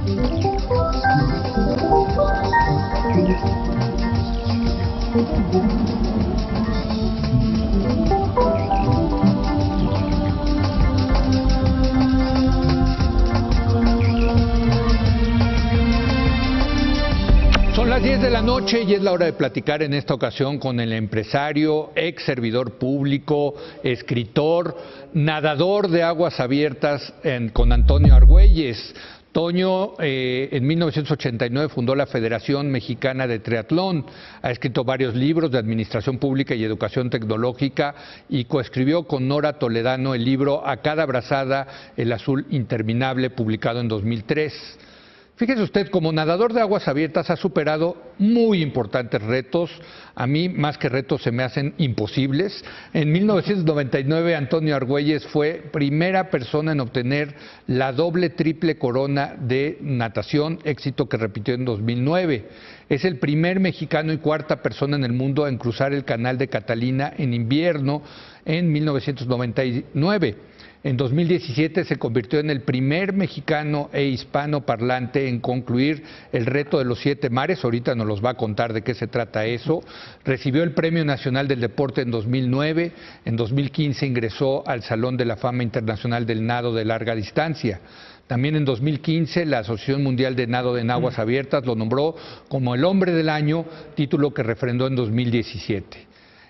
Son las 10 de la noche y es la hora de platicar en esta ocasión con el empresario, ex servidor público, escritor, nadador de aguas abiertas con Antonio Argüelles. Toño, en 1989 fundó la Federación Mexicana de Triatlón, ha escrito varios libros de administración pública y educación tecnológica y coescribió con Nora Toledano el libro A cada brazada, el azul interminable, publicado en 2003. Fíjese usted, como nadador de aguas abiertas ha superado muy importantes retos. A mí, más que retos, se me hacen imposibles. En 1999, Antonio Argüelles fue primera persona en obtener la triple corona de natación, éxito que repitió en 2009. Es el primer mexicano y cuarta persona en el mundo en cruzar el canal de Catalina en invierno en 1999. En 2017 se convirtió en el primer mexicano e hispano parlante en concluir el reto de los 7 mares. Ahorita nos los va a contar de qué se trata eso. Recibió el Premio Nacional del Deporte en 2009. En 2015 ingresó al Salón de la Fama Internacional del Nado de Larga Distancia. También en 2015 la Asociación Mundial de Nado en Aguas Abiertas lo nombró como el Hombre del Año, título que refrendó en 2017.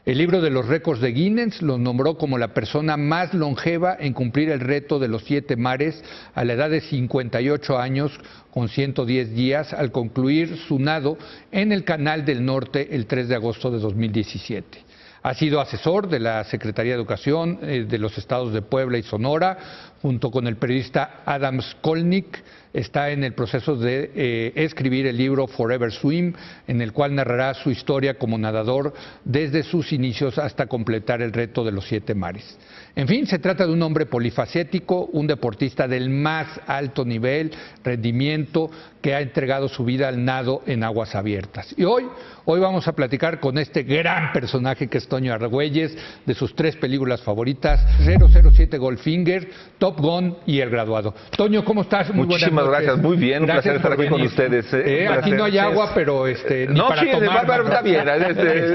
El libro de los récords de Guinness lo nombró como la persona más longeva en cumplir el reto de los 7 mares a la edad de 58 años con 110 días al concluir su nado en el Canal del Norte el 3 de agosto de 2017. Ha sido asesor de la Secretaría de Educación de los estados de Puebla y Sonora, junto con el periodista Adam Skolnick. Está en el proceso de escribir el libro Forever Swim, en el cual narrará su historia como nadador desde sus inicios hasta completar el reto de los 7 mares. En fin, se trata de un hombre polifacético, un deportista del más alto nivel, rendimiento, que ha entregado su vida al nado en aguas abiertas. Y hoy vamos a platicar con este gran personaje que es Toño Argüelles, de sus 3 películas favoritas, 007 Goldfinger, Top Gun y El Graduado. Toño, ¿cómo estás? Muy Muchísimas gracias, muy bien, un placer estar aquí con ustedes. Aquí no hay agua, pero ni no, para sí, tomar. Está bien,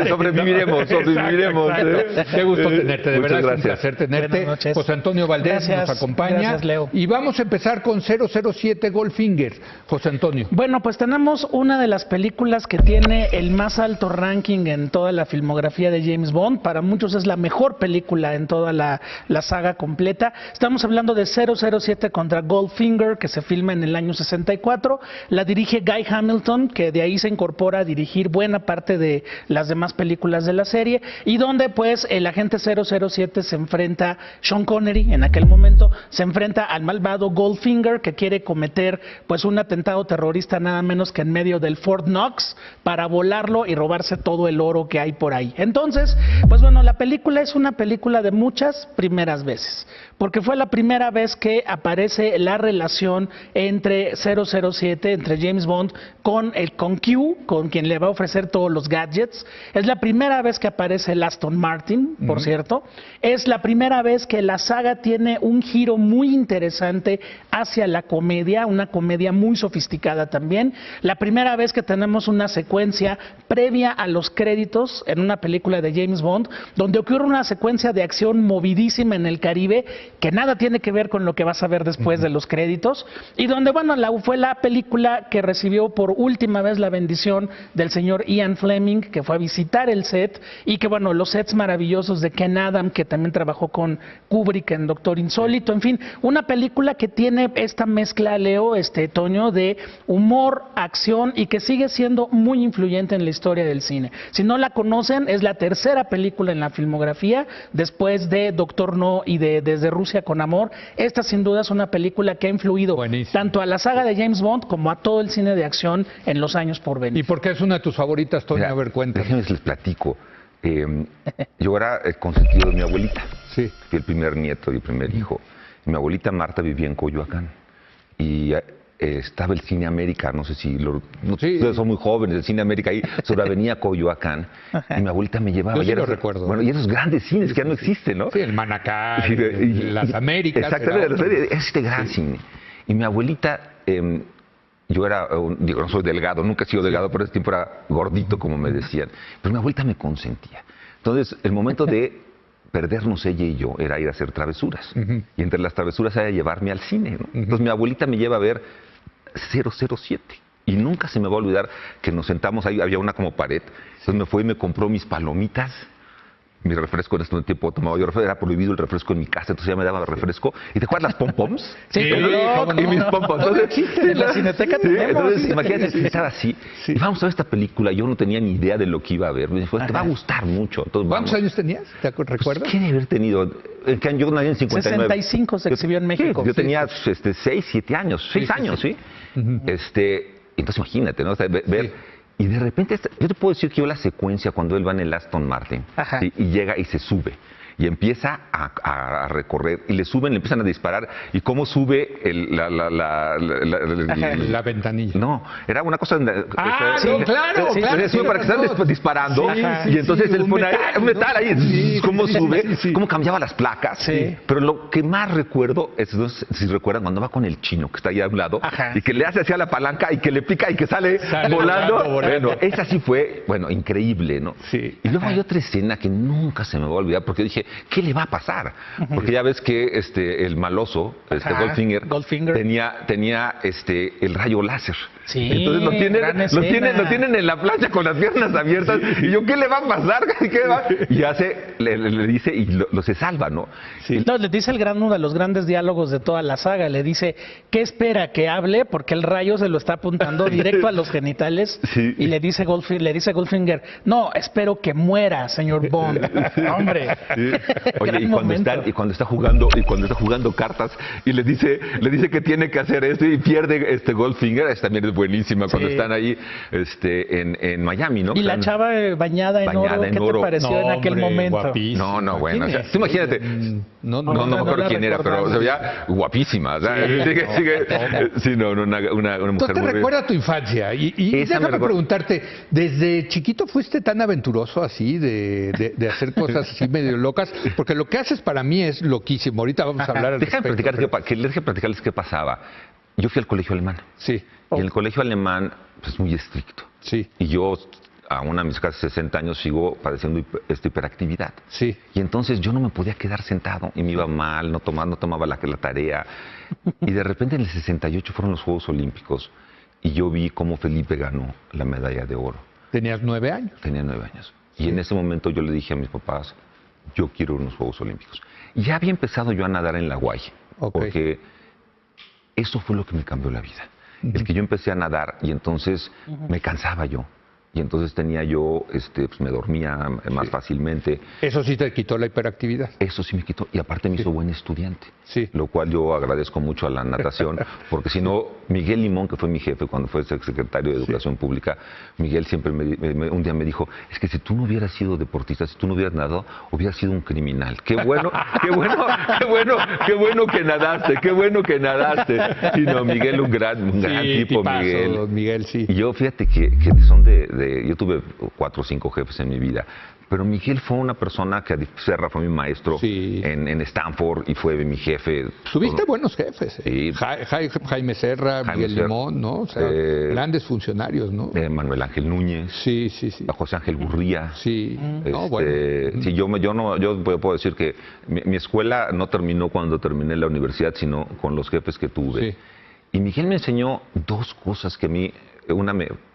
sobreviviremos. Qué gusto tenerte, de verdad gracias. Es un placer tenerte. Buenas noches. José Antonio Valdés nos acompaña. Gracias, Leo. Y vamos a empezar con 007 Goldfinger. José Antonio. Bueno, pues tenemos una de las películas que tiene el más alto ranking en toda la filmografía de James Bond. Para muchos es la mejor película en toda la saga completa. Estamos hablando de 007 contra Goldfinger, que se filma en el año 64. La dirige Guy Hamilton, que de ahí se incorpora a dirigir buena parte de las demás películas de la serie, y donde pues el agente 007 se enfrenta, Sean Connery en aquel momento, se enfrenta al malvado Goldfinger, que quiere cometer pues un atentado terrorista nada menos que en medio del Fort Knox para volarlo y robarse todo el oro que hay por ahí. Entonces, pues bueno, la película es una película de muchas primeras veces, porque fue la primera vez que aparece la relación entre 007, entre James Bond con Q, con quien le va a ofrecer todos los gadgets. Es la primera vez que aparece el Aston Martin, por cierto. Es la primera vez que la saga tiene un giro muy interesante hacia la comedia, una comedia muy sofisticada también. La primera vez que tenemos una secuencia previa a los créditos en una película de James Bond, donde ocurre una secuencia de acción movidísima en el Caribe, que nada tiene que ver con lo que vas a ver después de los créditos, y donde, bueno, fue la película que recibió por última vez la bendición del señor Ian Fleming, que fue a visitar el set, y que, bueno, los sets maravillosos de Ken Adam, que también trabajó con Kubrick en Doctor Insólito, en fin, una película que tiene esta mezcla, Leo, Toño, de humor, acción, y que sigue siendo muy influyente en la historia del cine. Si no la conocen, es la tercera película en la filmografía, después de Doctor No y de Desde Rusia con Amor. Esta sin duda es una película que ha influido tanto a la saga de James Bond como a todo el cine de acción en los años por venir. ¿Y por qué es una de tus favoritas, Toño? A ver, cuéntame. Déjenme les platico. Yo era el consentido de mi abuelita. Sí. Fui el primer nieto y el primer hijo. Mi abuelita Marta vivía en Coyoacán. Y estaba el Cine América, no sé si ustedes son muy jóvenes, el Cine América ahí sobre Avenida Coyoacán, y mi abuelita me llevaba. Yo sí lo recuerdo. Bueno, y esos grandes cines que ya no existen, ¿no? Sí, el Manacay, las Américas. Exactamente, este gran cine. Y mi abuelita yo era, digo, no soy delgado, nunca he sido delgado, pero ese tiempo era gordito, como me decían. Pero mi abuelita me consentía. Entonces, el momento de perdernos ella y yo era ir a hacer travesuras. Y entre las travesuras era llevarme al cine, ¿no? Entonces, mi abuelita me lleva a ver 007. Y nunca se me va a olvidar que nos sentamos ahí, había una como pared. Entonces me fue y me compró mis palomitas, mi refresco. En este tiempo tomaba yo refresco, era prohibido el refresco en mi casa, entonces ya me daba refresco. ¿Y te acuerdas las pom-poms? Sí, y mis pom-poms. En la Cineteca tenemos. Entonces, imagínate estar así. Y vamos a ver esta película, yo no tenía ni idea de lo que iba a ver. Me dijo, te va a gustar mucho. Entonces, ¿cuántos años tenías? ¿Te recuerdas? ¿Qué de haber tenido? Yo nací en 59. 65 se exhibió en México. Yo tenía 6, 7 años, 6 años, ¿sí? Entonces imagínate, ¿no? O sea, ver, y de repente, yo te puedo decir que yo la secuencia cuando él va en el Aston Martin, ¿sí? Y llega y se sube y empieza a recorrer y le empiezan a disparar y cómo sube la ventanilla. No, era una cosa. Claro. Sube para que estén disparando y entonces él pone un metal ahí, cómo sube, cómo cambiaba las placas. Pero lo que más recuerdo es, si recuerdan, cuando va con el chino que está ahí a un lado y que le hace hacia la palanca y que le pica y que sale volando. Bueno, esa sí fue, increíble, ¿no? Sí. Y luego hay otra escena que nunca se me va a olvidar porque dije, ¿qué le va a pasar? Porque ya ves que el maloso, Goldfinger, tenía el rayo láser. Sí, entonces lo tienen en la plancha con las piernas abiertas. Y yo, ¿qué le va a pasar? Y le dice y lo se salva, ¿no? Sí. No, le dice uno de los grandes diálogos de toda la saga. Le dice, ¿qué espera que hable? Porque el rayo se lo está apuntando directo a los genitales. Sí. Y le dice Goldfinger, no, espero que muera, señor Bond. Hombre. Sí. Oye, y cuando está jugando cartas y le dice que tiene que hacer esto y pierde Goldfinger, también es buenísima cuando están ahí en Miami, ¿no? Y la chava bañada en oro, ¿qué te pareció en aquel momento? Guapísima. No, bueno, o sea, tú imagínate, no me acuerdo quién era, pero se veía guapísima. O sea, una mujer ¿Tú te muy recuerdas tu infancia? Y déjame preguntarte, ¿desde chiquito fuiste tan aventuroso así de hacer cosas así medio locas? Porque lo que haces para mí es loquísimo. Ahorita vamos a hablar al respecto. Déjame platicarles qué pasaba. Yo fui al colegio alemán. Sí. Y en el colegio alemán, pues muy estricto. Sí. Y yo, aún a mis casi 60 años, sigo padeciendo esta hiperactividad. Sí. Y entonces yo no me podía quedar sentado y me iba mal, no tomaba la tarea. Y de repente en el 68 fueron los Juegos Olímpicos y yo vi cómo Felipe ganó la medalla de oro. ¿Tenías 9 años? Tenía 9 años. Y en ese momento yo le dije a mis papás, yo quiero unos Juegos Olímpicos. Y ya había empezado yo a nadar en la Guay. Porque eso fue lo que me cambió la vida. El que yo empecé a nadar y entonces me cansaba yo. Y entonces tenía yo, pues me dormía más fácilmente. ¿Eso sí te quitó la hiperactividad? Eso sí me quitó. Y aparte me hizo buen estudiante. Sí. Lo cual yo agradezco mucho a la natación. Porque si no, Miguel Limón, que fue mi jefe cuando fue secretario de Educación Pública, Miguel siempre un día me dijo, es que si tú no hubieras sido deportista, si tú no hubieras nadado, hubieras sido un criminal. Qué bueno que nadaste, qué bueno que nadaste. Y no, Miguel, un gran tipo, tipazo, Miguel, sí. Y yo, fíjate que yo tuve 4 o 5 jefes en mi vida, pero Miguel fue una persona que Serra fue mi maestro en Stanford y fue mi jefe. Tuviste buenos jefes. Sí. Jaime Serra, Miguel Limón, ¿no? O sea, grandes funcionarios, ¿no? Manuel Ángel Núñez. Sí. José Ángel Gurría. Sí. Sí, yo puedo decir que mi escuela no terminó cuando terminé la universidad, sino con los jefes que tuve. Sí. Y Miguel me enseñó 2 cosas que a mí,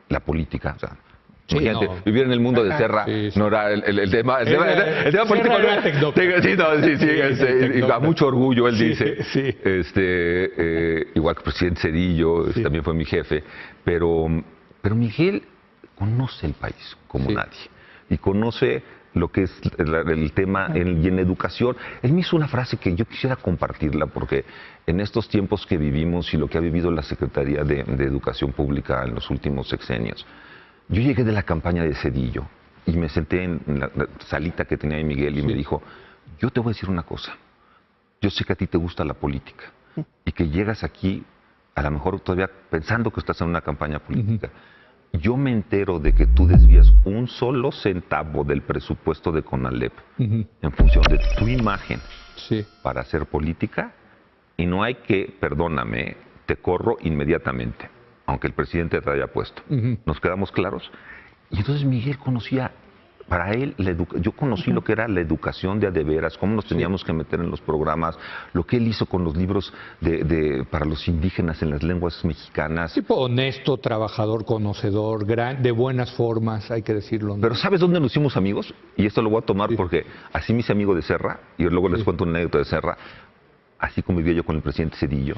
la política, o sea, vivir en el mundo de Serra no era el tema político. Y a mucho orgullo él dice. Igual que el presidente Cedillo, también fue mi jefe. Pero Miguel conoce el país como nadie. Y conoce lo que es el tema y en educación. Él me hizo una frase que yo quisiera compartirla porque en estos tiempos que vivimos y lo que ha vivido la Secretaría de Educación Pública en los últimos sexenios, yo llegué de la campaña de Cedillo y me senté en la salita que tenía Miguel y me dijo, yo te voy a decir una cosa, yo sé que a ti te gusta la política y que llegas aquí a lo mejor todavía pensando que estás en una campaña política. Yo me entero de que tú desvías un solo centavo del presupuesto de CONALEP en función de tu imagen para hacer política y no hay que, perdóname, te corro inmediatamente. aunque el presidente traía puesto. Nos quedamos claros. Y entonces Miguel conocía, para él, yo conocí lo que era la educación de a de veras, cómo nos teníamos que meter en los programas, lo que él hizo con los libros para los indígenas en las lenguas mexicanas. Tipo honesto, trabajador, conocedor, de buenas formas, hay que decirlo, ¿no? Pero ¿sabes dónde nos hicimos amigos? Y esto lo voy a tomar porque así me hice amigo de Serra, y luego les cuento una anécdota de Serra, así convivía yo con el presidente Zedillo,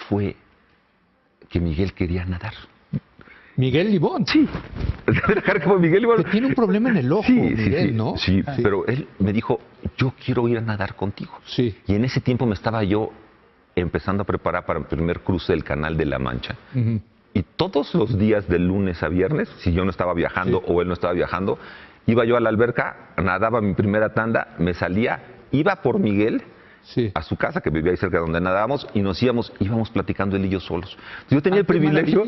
fue que Miguel quería nadar. Miguel Libón. Sí. Miguel Libón. Que tiene un problema en el ojo, sí, Miguel, sí, ¿no? Sí, pero él me dijo, yo quiero ir a nadar contigo. Sí. Y en ese tiempo me estaba yo empezando a preparar para el primer cruce del Canal de la Mancha. Y todos los días de lunes a viernes, si yo no estaba viajando o él no estaba viajando, iba yo a la alberca, nadaba mi primera tanda, me salía, iba por Miguel a su casa, que vivía ahí cerca de donde nadábamos, y íbamos platicando él y yo solos. Yo tenía el privilegio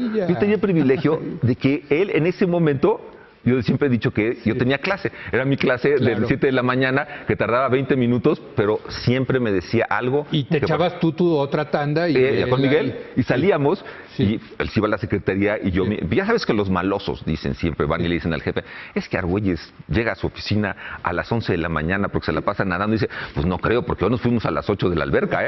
de que él en ese momento, yo siempre he dicho que yo tenía clase, era mi clase del 7 de la mañana, que tardaba 20 minutos, pero siempre me decía algo. Y te echabas tú tu otra tanda y con Miguel, y salíamos, y él se iba a la secretaría, y yo, ya sabes que los malosos dicen siempre, van y le dicen al jefe, es que Argüelles llega a su oficina a las 11 de la mañana porque se la pasa nadando, y dice, pues no creo, porque hoy nos fuimos a las 8 de la alberca,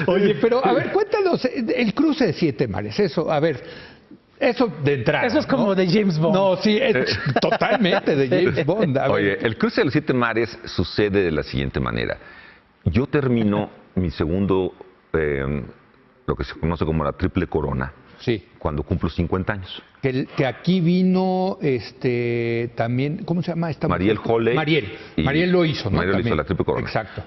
Oye, pero a ver, cuéntanos, el cruce de 7 mares, eso, a ver. Eso de entrada. Eso es como de James Bond. No, sí, es totalmente de James Bond. Oye, el cruce de los 7 mares sucede de la siguiente manera. Yo termino mi segundo, lo que se conoce como la triple corona, cuando cumplo 50 años. Que aquí vino también, ¿cómo se llama esta Mariel Holley. Mariel lo hizo, ¿no? Mariel hizo la triple corona. Exacto.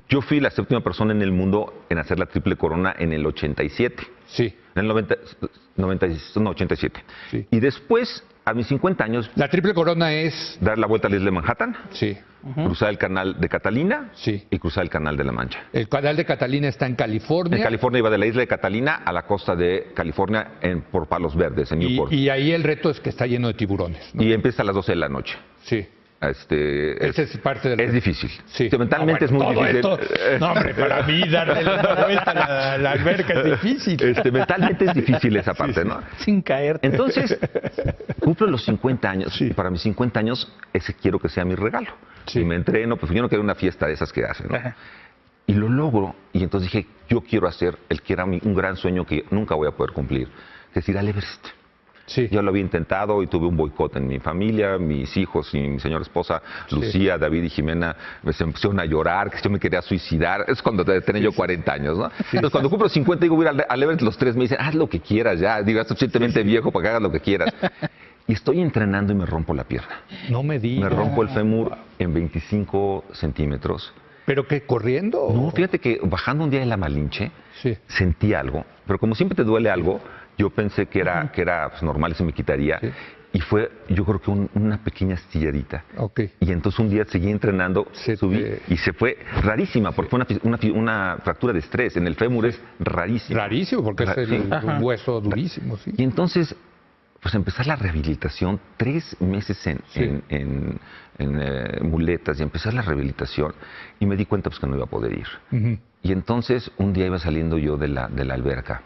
Yo fui la 7ª persona en el mundo en hacer la triple corona en el 87. Sí. En el 87. Sí. Y después, a mis 50 años... La triple corona es... dar la vuelta a la isla de Manhattan. Sí. Cruzar el canal de Catalina. Sí. Y cruzar el canal de la Mancha. El canal de Catalina está en California. En California iba de la isla de Catalina a la costa de California por Palos Verdes, en Newport. Y ahí el reto es que está lleno de tiburones, ¿no? Y empieza a las 12 de la noche. Sí. Esa es parte del... Es difícil. Sí. Mentalmente es muy difícil. Esto, no, hombre, para mí darle la vuelta a la alberca es difícil. Mentalmente es difícil esa parte, ¿no? Sin caerte. Entonces, cumplo los 50 años. Sí. Para mis 50 años, ese quiero que sea mi regalo. Sí. Y me entreno, pues yo no quiero una fiesta de esas que hacen, ¿no? Y lo logro. Y entonces dije, yo quiero hacer el que era un gran sueño que nunca voy a poder cumplir. Es decir, al Everest. Sí. Yo lo había intentado y tuve un boicot en mi familia, mis hijos y mi señora esposa, Lucía, David y Jimena, se empezaron a llorar, que yo me quería suicidar. Es cuando tenía yo 40 años, ¿no? Entonces, cuando cumplo 50, digo, voy a ir al Everest, los 3 me dicen, haz lo que quieras ya, digo, estás suficientemente viejo para que hagas lo que quieras. Y estoy entrenando y me rompo la pierna. No me digas. Me rompo el fémur en 25 centímetros. ¿Pero qué, corriendo? No, fíjate que bajando un día de la Malinche, sentí algo, pero como siempre te duele algo, yo pensé que era pues, normal y se me quitaría. Sí. Y fue, yo creo que una pequeña astilladita. Okay. Y entonces un día seguí entrenando, subí y se fue rarísima, porque fue una fractura de estrés. En el fémur es rarísimo. Rarísimo, porque es un hueso durísimo. Sí. Y entonces, pues empezar la rehabilitación, 3 meses en muletas, y empezar la rehabilitación. Y me di cuenta pues, que no iba a poder ir. Y entonces un día iba saliendo yo de la alberca.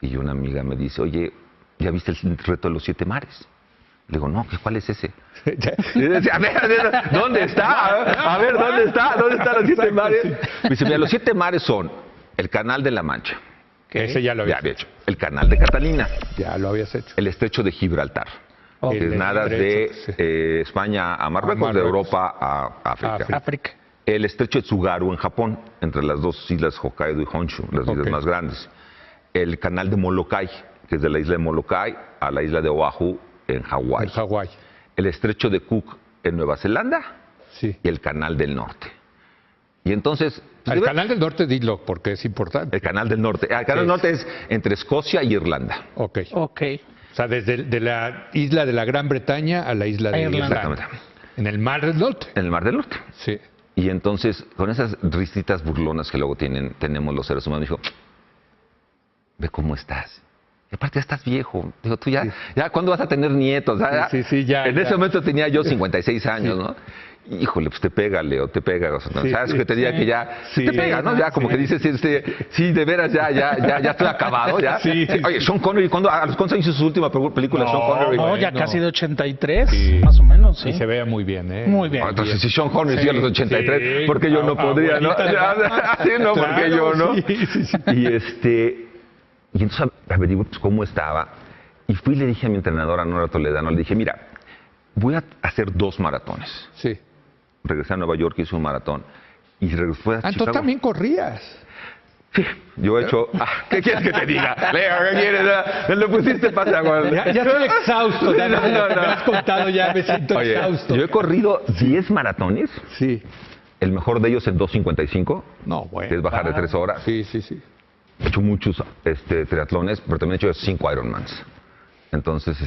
Y una amiga me dice, oye, ¿ya viste el reto de los 7 mares? Le digo, no, ¿cuál es ese? Y decía, a ver, ¿dónde está? A ver, ¿dónde está? ¿Dónde están los 7 mares? Me dice, mira, los 7 mares son el Canal de la Mancha. Que ese ya lo había hecho. El Canal de Catalina. Ya lo habías hecho. El Estrecho de Gibraltar. Que es nada de España a Marruecos, de Europa a África. El Estrecho de Tsugaru en Japón, entre las 2 islas Hokkaido y Honshu, las islas más grandes. El canal de Molokai, que es de la isla de Molokai a la isla de Oahu en Hawái. El estrecho de Cook en Nueva Zelanda y el canal del norte. Y entonces... El canal del norte, dilo, porque es importante. El canal del norte. El canal del norte es entre Escocia y Irlanda. Ok. O sea, desde de la isla de la Gran Bretaña a la isla de Irlanda. Exactamente. En el Mar del Norte. En el Mar del Norte. Sí. Y entonces, con esas risitas burlonas que luego tenemos los seres humanos, dijo... Ve cómo estás. Y aparte ya estás viejo. Digo, tú ya ¿cuándo vas a tener nietos? Ya. En ese momento tenía yo 56 años, ¿no? híjole, pues te pega, Leo, te pega. O sea, ¿no? Sí, ¿Sabes? Que te diga que ya te pega, ¿no? Ya como que dices, sí, de veras, ya estoy acabado, ya. Sí. Oye, Sean Connery, ¿a los cuántos años hizo su última película, Sean Connery? No, ya Bueno. casi de 83, más o menos, sí. Y se veía muy bien, ¿eh? Muy bien. Entonces, si Sean Connery sí, a los 83, sí. porque yo no podría, ¿no? Abuelita, Sí, no, porque claro, yo no. sí. Y entonces averigué pues, cómo estaba. Y fui y le dije a mi entrenadora, Nora Toledano, le dije, mira, voy a hacer 2 maratones. Sí. Regresé a Nueva York, hice un maratón. Y regresé a Entonces Chicago. también corrías. Sí, yo he hecho... ¿Qué quieres que te diga? Leo, ¿qué quieres? Me lo pusiste pasa, güey. Ya estoy exhausto. Ya, No. Me has contado, ya me siento Oye, exhausto. yo he corrido 10 maratones. Sí. El mejor de ellos en 2:55. No, bueno. Que es bajar de 3 horas. Sí. He hecho muchos triatlones, pero también he hecho 5 Ironmans. Entonces,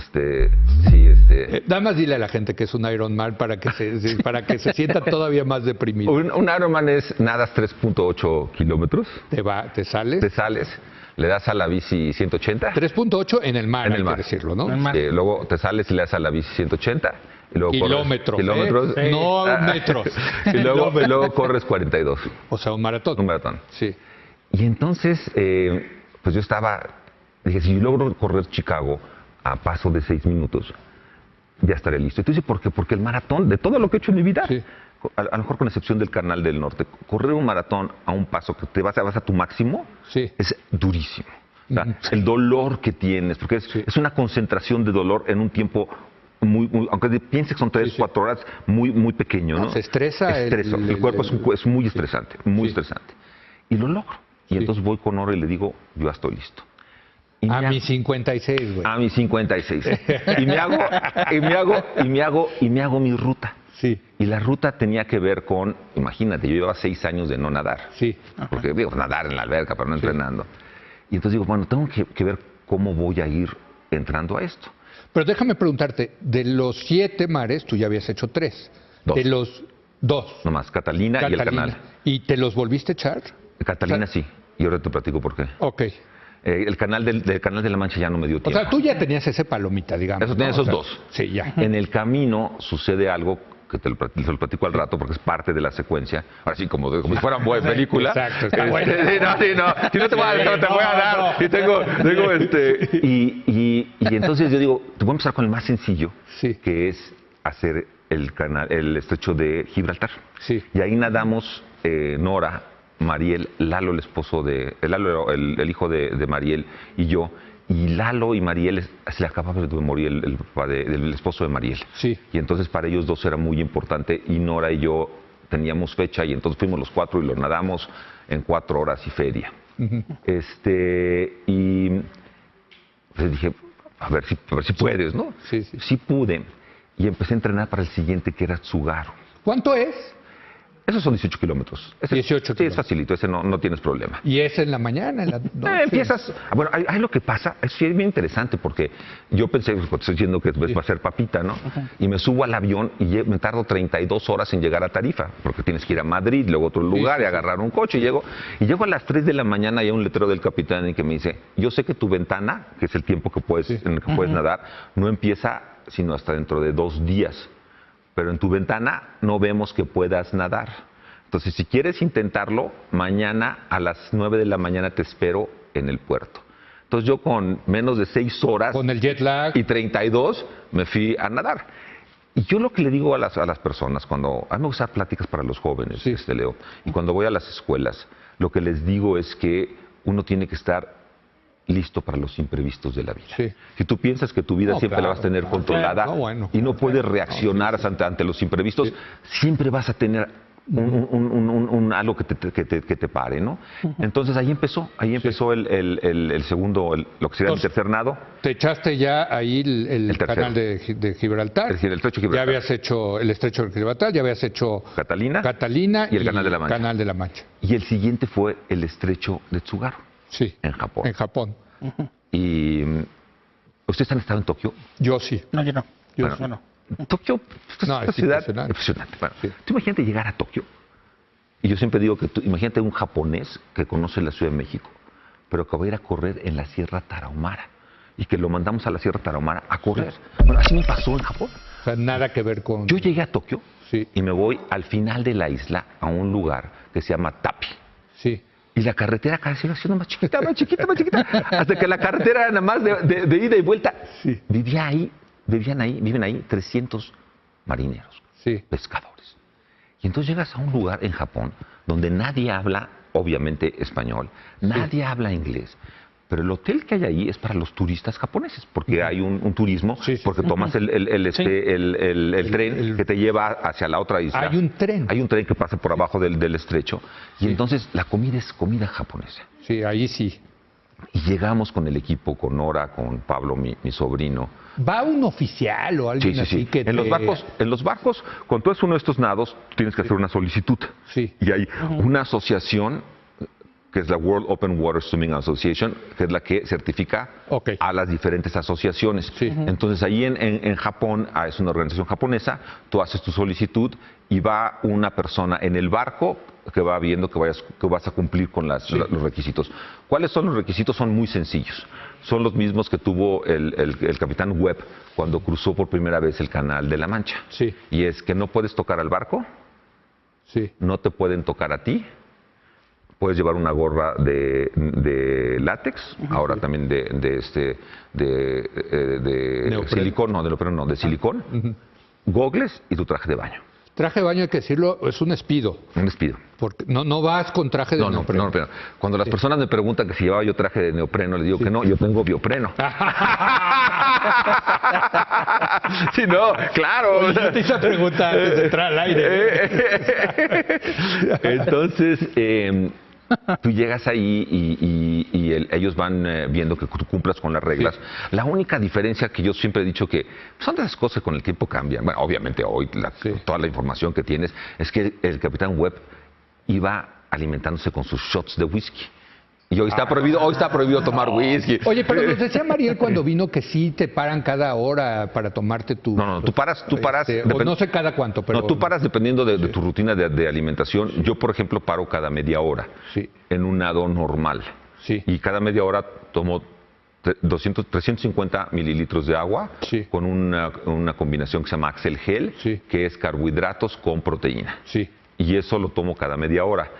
Nada más dile a la gente que es un Ironman para que se sienta todavía más deprimido. un Ironman es nadas 3.8 kilómetros, Te sales. te sales, le das a la bici 180. 3.8 en el mar, En el hay mar. que decirlo, ¿no? En el mar. Luego te sales y le das a la bici 180. Y luego Kilómetros. Kilómetros. ¿eh? No metros. Y luego corres 42. O sea, un maratón. Un maratón. Sí. Y entonces, pues yo dije, si yo logro correr Chicago a paso de 6 minutos, ya estaré listo. Entonces, ¿por qué? Porque el maratón, de todo lo que he hecho en mi vida, Sí. a lo mejor con excepción del Canal del Norte, correr un maratón a un paso que te vas a tu máximo, Sí. es durísimo. O sea, el dolor que tienes, porque es una concentración de dolor en un tiempo aunque pienses que son 3, 4 horas, muy pequeño, ¿no? Se estresa El cuerpo es muy estresante, muy estresante. Y lo logro. Y entonces voy con Nora y le digo, yo ya estoy listo. Y A mis 56, güey. A mis 56. Y me hago mi ruta. Sí. Y la ruta tenía que ver con, imagínate, yo llevaba 6 años de no nadar. Sí. Porque digo, nadar en la alberca, pero no entrenando. Y entonces digo, bueno, tengo que ver cómo voy a ir entrando a esto. Pero déjame preguntarte, de los 7 mares, tú ya habías hecho 3. 2. De los 2. Nomás, Catalina y el Canal. ¿Y te los volviste a echar? Catalina sí. Y ahora te platico por qué. Ok. El canal del Canal de la Mancha ya no me dio O tiempo. sea, tú ya tenías ese palomita, digamos. Eso tenía ¿no? esos O sea, 2. Sí, ya. En el camino sucede algo que te lo platico al rato porque es parte de la secuencia. Ahora sí, como si fuera una buena película. Exacto, está bueno. Sí, no. Si no te voy a dar, te voy a dar. Y tengo y entonces yo digo, te voy a empezar con el más sencillo, Sí. que es hacer el estrecho de Gibraltar. Sí. Y ahí nadamos Nora, Mariel, Lalo, el esposo el hijo de Mariel y yo. Y Lalo y Mariel se le acababa de morir el papá del esposo de Mariel. Sí. Y entonces para ellos 2 era muy importante y Nora y yo teníamos fecha y entonces fuimos los 4 y lo nadamos en 4 horas y feria. Y pues dije, a ver si puedes, ¿no? Sí. Sí pude. Y empecé a entrenar para el siguiente que era Tsugaru. ¿Cuánto es? Esos son 18 kilómetros. 18 Sí, es kilómetros. facilito, ese no tienes problema. ¿Y es en la mañana? En la noche? Empiezas. Bueno, hay lo que pasa, es bien interesante porque yo pensé, pues, estoy diciendo que va a ser papita, ¿no? Y me subo al avión y me tardo 32 horas en llegar a Tarifa, porque tienes que ir a Madrid, luego a otro lugar y agarrar un coche. Y llego a las 3 de la mañana y hay un letrero del capitán y que me dice, yo sé que tu ventana, que es el tiempo que en el que puedes nadar, no empieza sino hasta dentro de 2 días. Pero en tu ventana no vemos que puedas nadar. Entonces, si quieres intentarlo, mañana a las 9 de la mañana te espero en el puerto. Entonces, yo con menos de 6 horas Con el jet lag. y 32 me fui a nadar. Y yo lo que le digo a las personas, a mí me gusta dar pláticas para los jóvenes, Sí. Leo, y cuando voy a las escuelas, lo que les digo es que uno tiene que estar listo para los imprevistos de la vida. Sí. Si tú piensas que tu vida No, siempre claro, la vas a tener claro. controlada No, bueno. y no puedes reaccionar ante los imprevistos, Sí. siempre vas a tener algo que te pare, ¿no? Entonces ahí empezó el segundo, lo que sería el Entonces, tercer nado. Te echaste ya ahí el tercero. canal de Gibraltar. Es decir, el estrecho de Ya Gibraltar. habías hecho el estrecho de Gibraltar, ya habías hecho Catalina y el Canal de la Mancha. Canal de la Mancha. Y el siguiente fue el estrecho de Tsugaru, Sí. en Japón. En Japón. Y ¿ustedes han estado en Tokio? Yo sí. No, yo no. Yo Bueno, sí. Bueno. Tokio es No, una es ciudad impresionante. impresionante. Bueno, Sí. tú imagínate llegar a Tokio. Y yo siempre digo que imagínate un japonés que conoce la Ciudad de México, pero que va a ir a correr en la Sierra Tarahumara. Y que lo mandamos a la Sierra Tarahumara a correr. Bueno, así me pasó en Japón. O sea, nada que ver con... Yo llegué a Tokio Sí. Y me voy al final de la isla, a un lugar que se llama Tapi. Sí. Y la carretera cada vez iba siendo más chiquita, más chiquita, más chiquita. Hasta que la carretera era nada más de ida y vuelta. Sí. Viven ahí 300 marineros, Sí. pescadores. Y entonces llegas a un lugar en Japón donde nadie habla, obviamente, español, nadie habla inglés. Pero el hotel que hay ahí es para los turistas japoneses, porque hay un turismo, Sí, sí. porque tomas el tren que te lleva hacia la otra isla. Hay un tren. Hay un tren que pasa por abajo del estrecho. Y Sí. entonces la comida es comida japonesa. Sí, ahí sí. Y llegamos con el equipo, con Nora, con Pablo, mi sobrino. ¿Va un oficial o alguien Sí, sí, así sí. que En los barcos, cuando tú haces uno de estos nados, tú tienes que hacer una solicitud. Sí. Y hay una asociación que es la World Open Water Swimming Association, que es la que certifica Ok. a las diferentes asociaciones. Sí. Entonces ahí en Japón, es una organización japonesa, tú haces tu solicitud y va una persona en el barco que va viendo que vas a cumplir con los requisitos. ¿Cuáles son los requisitos? Son muy sencillos. Son los mismos que tuvo el capitán Webb cuando cruzó por primera vez el Canal de la Mancha. Sí. Y es que no puedes tocar al barco, Sí. no te pueden tocar a ti, puedes llevar una gorra de látex, ahora también de Neopreno. silicón, no, de neopreno no, de silicón, gogles y tu traje de baño. Traje de baño, hay que decirlo, es un espido. Un despido. Porque no vas con traje de No, neopreno. pero cuando las personas me preguntan que si llevaba yo traje de neopreno, les digo que no, yo tengo biopreno. Sí, no, claro. Oye, yo te hice pregunta antes de entrar al aire. Entonces, tú llegas ahí y ellos van viendo que tú cumplas con las reglas. Sí. La única diferencia que yo siempre he dicho que son de las cosas que con el tiempo cambian. Bueno, obviamente hoy toda la información que tienes es que el capitán Webb iba alimentándose con sus shots de whisky. Y hoy está prohibido tomar whisky. Oye, pero nos decía Mariel cuando vino que sí te paran cada hora para tomarte tu... No, tú paras. o no sé cada cuánto, pero... No, tú paras dependiendo de tu rutina de alimentación. Yo, por ejemplo, paro cada media hora Sí. en un nado normal. Sí. Y cada media hora tomo 350 mililitros de agua Sí. con una combinación que se llama Axel Gel, Sí. que es carbohidratos con proteína. Sí. Y eso lo tomo cada media hora.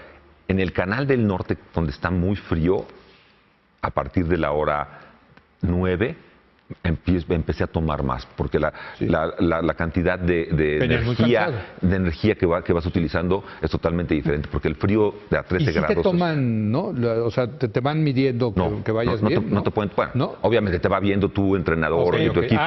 En el Canal del Norte, donde está muy frío, a partir de la hora 9, empecé a tomar más, porque la cantidad de Venías muy energía que vas utilizando es totalmente diferente, porque el frío de a 13 y si grados... te toman, ¿no? O sea, te van midiendo que vayas bien, no te pueden... Bueno, obviamente te va viendo tu entrenador y tu equipo.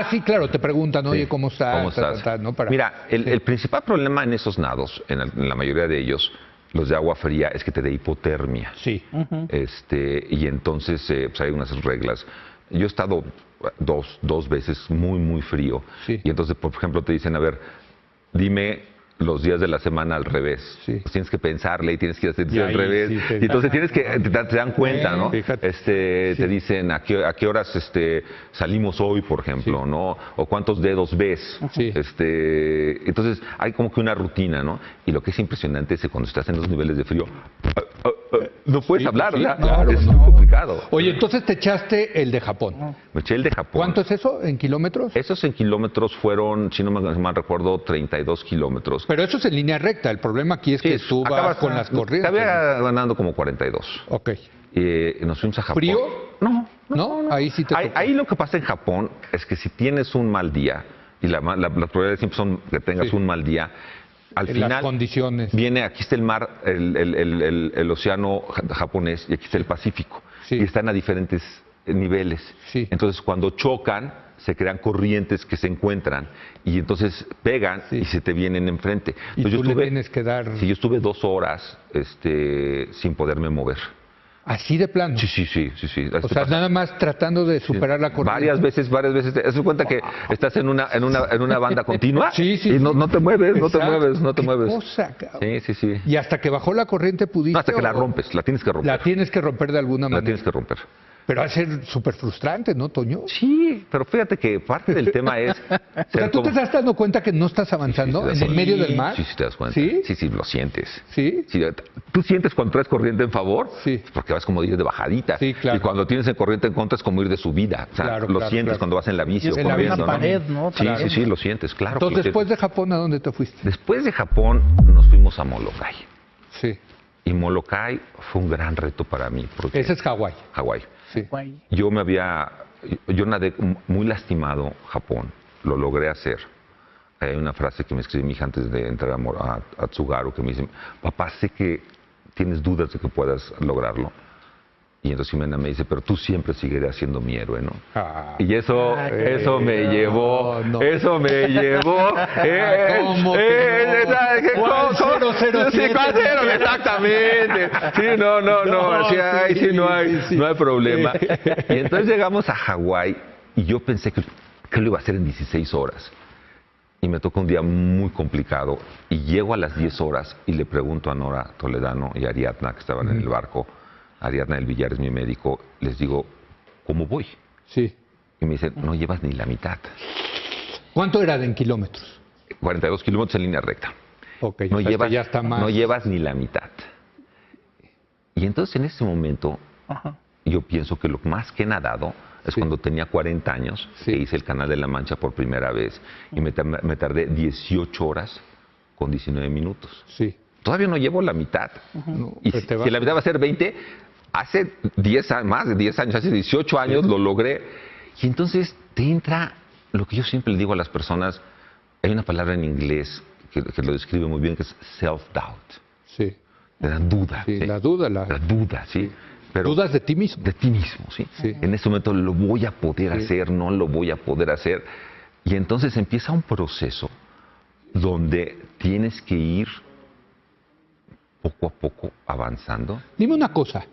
Sí, claro, te preguntan, oye, ¿cómo estás? ¿Cómo estás? ¿no? Mira, el principal problema en esos nados, en la mayoría de ellos, los de agua fría, es que te dé hipotermia. Sí. Y entonces pues hay unas reglas. Yo he estado dos veces muy, muy frío. Sí. Y entonces, por ejemplo, te dicen, a ver, dime los días de la semana al revés. Sí. Pues tienes que pensarle y tienes que hacer al ahí revés. sí Y entonces tienes que, te dan cuenta, ¿no? Fíjate. Te dicen a qué horas salimos hoy, por ejemplo, Sí. ¿no? O cuántos dedos ves. Sí. Entonces hay como que una rutina, ¿no? Y lo que es impresionante es que cuando estás en los niveles de frío, no puedes Sí, hablar, sí, ¿verdad? claro, Es no. muy complicado. Oye, entonces te echaste el de Japón. Me eché el de Japón. ¿Cuánto es eso en kilómetros? Esos en kilómetros fueron, si no me mal recuerdo, 32 kilómetros. Pero eso es en línea recta. El problema aquí es que tú vas con las corrientes. Acabé ganando como 42. Ok. Nos fuimos a Japón. ¿Frío? No. Ahí sí te tocó. Ahí lo que pasa en Japón es que si tienes un mal día, y las probabilidades siempre son que tengas Sí. un mal día, al En final las condiciones. viene, aquí está el mar, el océano japonés, y aquí está el Pacífico. Sí. Y están a diferentes niveles. Sí. Entonces, cuando chocan, se crean corrientes que se encuentran y entonces pegan Sí. y se te vienen enfrente. Y Entonces, tú le tienes que dar... Sí, yo estuve 2 horas sin poderme mover. Así de plano. Sí. O sea, nada más tratando de superar la corriente. Varias veces. Te das cuenta que estás en una banda continua Sí. y no te mueves, no te Exacto. mueves. Qué cosa, cabrón. Sí. Y hasta que bajó la corriente pudiste... No, hasta que la o- rompes, la tienes que romper. La tienes que romper de alguna La manera. tienes que romper. Pero va a ser súper frustrante, ¿no, Toño? Sí, pero fíjate que parte del tema es... O sea, ¿tú te estás dando cuenta que no estás avanzando en el medio del mar? Sí, sí te das cuenta. ¿Sí? Sí, lo sientes. ¿Sí? Sí, ¿tú sientes cuando traes corriente en favor? Sí. Porque vas como ir de bajadita. Sí, claro. Y cuando tienes corriente en contra es como ir de subida. O sea, Claro, lo claro, sientes claro. cuando vas en la bici Y o es en la corriendo, misma ¿no? pared, ¿no? Sí, También. sí, lo sientes, claro. Entonces, que lo después sientes. de Japón, ¿a dónde te fuiste? Después de Japón nos fuimos a Molokai. Sí. Y Molokai fue un gran reto para mí. Porque Ese es Hawái. Hawái. Sí. Guay. Yo nadé muy lastimado Japón, lo logré hacer. Hay una frase que me escribí mi hija antes de entrar a Tsugaru que me dice, papá, sé que tienes dudas de que puedas lograrlo. Y entonces Jimena me dice, pero tú siempre seguirás siendo mi héroe, ¿no? Ah. Y eso me llevó, no. eso me llevó. ¿Cómo que no? ¿Sabes qué? ¿Cuál 007? Sí, ¿cuál 0? Exactamente. Sí, no, así, ahí sí no hay problema. Y entonces llegamos a Hawái y yo pensé que lo iba a hacer en 16 horas. Y me tocó un día muy complicado y llego a las 10 horas y le pregunto a Nora Toledano y a Ariadna que estaban en el barco, Ariadna del Villar es mi médico, les digo, ¿cómo voy? Sí. Y me dicen, no llevas ni la mitad. ¿Cuánto era en kilómetros? 42 kilómetros en línea recta. Ok, No o sea, llevas, ya está más. no llevas ni la mitad. Y entonces en ese momento Ajá. yo pienso que lo más que he nadado es Sí. cuando tenía 40 años, Sí. que hice el Canal de la Mancha por primera vez y me tardé 18 horas con 19 minutos. Sí. Todavía no llevo la mitad. No, Y pero si, te va- si la mitad va a ser 20, hace 10 años, más de 10 años, hace 18 años lo logré. Y entonces te entra lo que yo siempre le digo a las personas, hay una palabra en inglés que lo describe muy bien, que es self-doubt. Sí. Te da duda. Sí, ¿sí? la duda, La duda, ¿sí? Pero dudas de ti mismo. de ti mismo, ¿sí? Sí. En ese momento lo voy a poder Sí. hacer, no lo voy a poder hacer. Y entonces empieza un proceso donde tienes que ir poco a poco avanzando. Dime una cosa.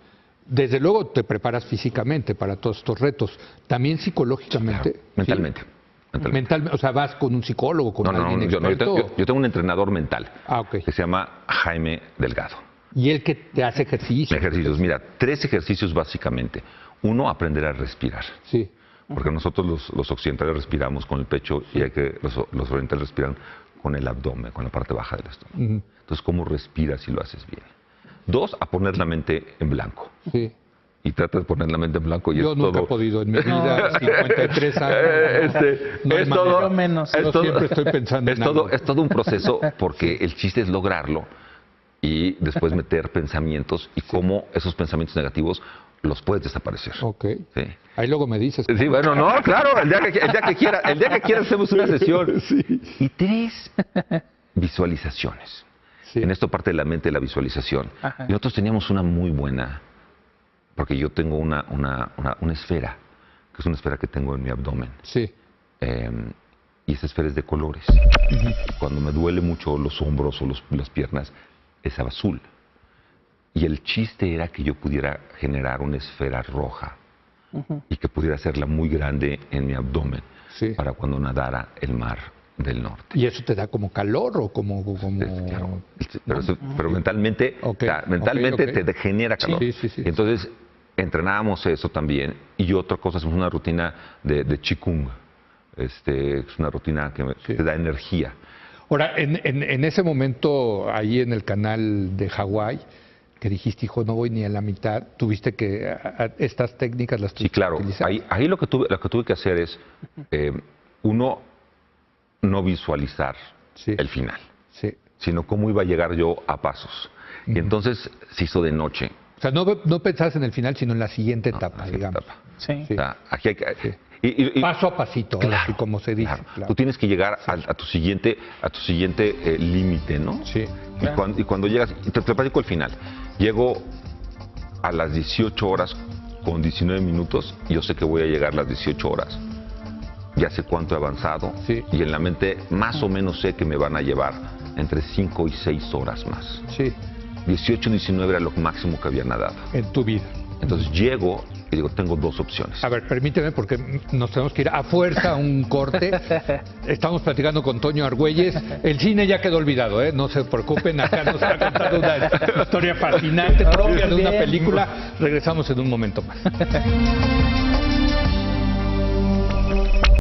Desde luego te preparas físicamente para todos estos retos, también psicológicamente. Claro, mentalmente. ¿sí? mentalmente. Mentalmente, o sea, vas con un psicólogo, con alguien yo, experto. yo tengo un entrenador mental Ah, ok. que se llama Jaime Delgado. Y él que te hace ejercicio. Ejercicios, mira, 3 ejercicios básicamente. Uno, aprender a respirar. Sí. Porque nosotros los occidentales respiramos con el pecho y hay que los orientales respiran con el abdomen, con la parte baja del estómago. Ujú. Entonces, ¿cómo respiras si lo haces bien? 2, a poner la mente en blanco. Sí. Y trata de poner la mente en blanco y Yo es nunca todo... he podido en mi vida, 53 años. No hay es manera. todo, Yo menos. Yo siempre estoy pensando es en todo, algo. es todo un proceso porque el chiste es lograrlo y después meter pensamientos y cómo esos pensamientos negativos los puedes desaparecer. Ok. ¿Sí? Ahí luego me dices. Sí, bueno, no, claro, el día que quieras hacemos una sesión. Sí. Y 3, visualizaciones. Sí. En esto parte de la mente la visualización. Ajá. Y nosotros teníamos una muy buena, porque yo tengo una esfera, que es una esfera que tengo en mi abdomen. Sí. Y esa esfera es de colores. Cuando me duele mucho los hombros o las piernas, es azul. Y el chiste era que yo pudiera generar una esfera roja y que pudiera hacerla muy grande en mi abdomen Sí. para cuando nadara el mar del norte. ¿Y eso te da como calor o como...? Claro. Pero mentalmente, Ok, o sea, mentalmente ok. te genera calor. Sí. Entonces, entrenábamos eso también. Y otra cosa, hacemos una rutina de Qigong. Es una rutina que te da energía. Ahora, en ese momento, ahí en el canal de Hawái, que dijiste, hijo, no voy ni a la mitad, tuviste que estas técnicas las Sí, tuviste claro. que utilizar. Ahí lo que tuve que hacer es, uno, no visualizar Sí. el final, Sí. sino cómo iba a llegar yo a pasos. Y entonces se hizo de noche. O sea, no pensás en el final, sino en la siguiente etapa, la digamos. etapa. Sí. Sí. O sea, aquí hay que... Sí. y- Paso a pasito, ahora Claro, sí, como se dice. claro. Claro. Tú tienes que llegar a tu siguiente límite, ¿no? Sí. Y cuando llegas, y te platico el final. Llego a las 18 horas con 19 minutos y yo sé que voy a llegar a las 18 horas. Ya sé cuánto he avanzado Sí. y en la mente más o menos sé que me van a llevar entre 5 y 6 horas más. Sí, 18, 19 era lo máximo que había nadado. en tu vida. Entonces llego y digo, tengo dos opciones. A ver, permíteme porque nos tenemos que ir a fuerza a un corte. Estamos platicando con Toño Argüelles. El cine ya quedó olvidado, ¿eh? No se preocupen, acá nos ha contado una historia fascinante propia de una película. Regresamos en un momento más.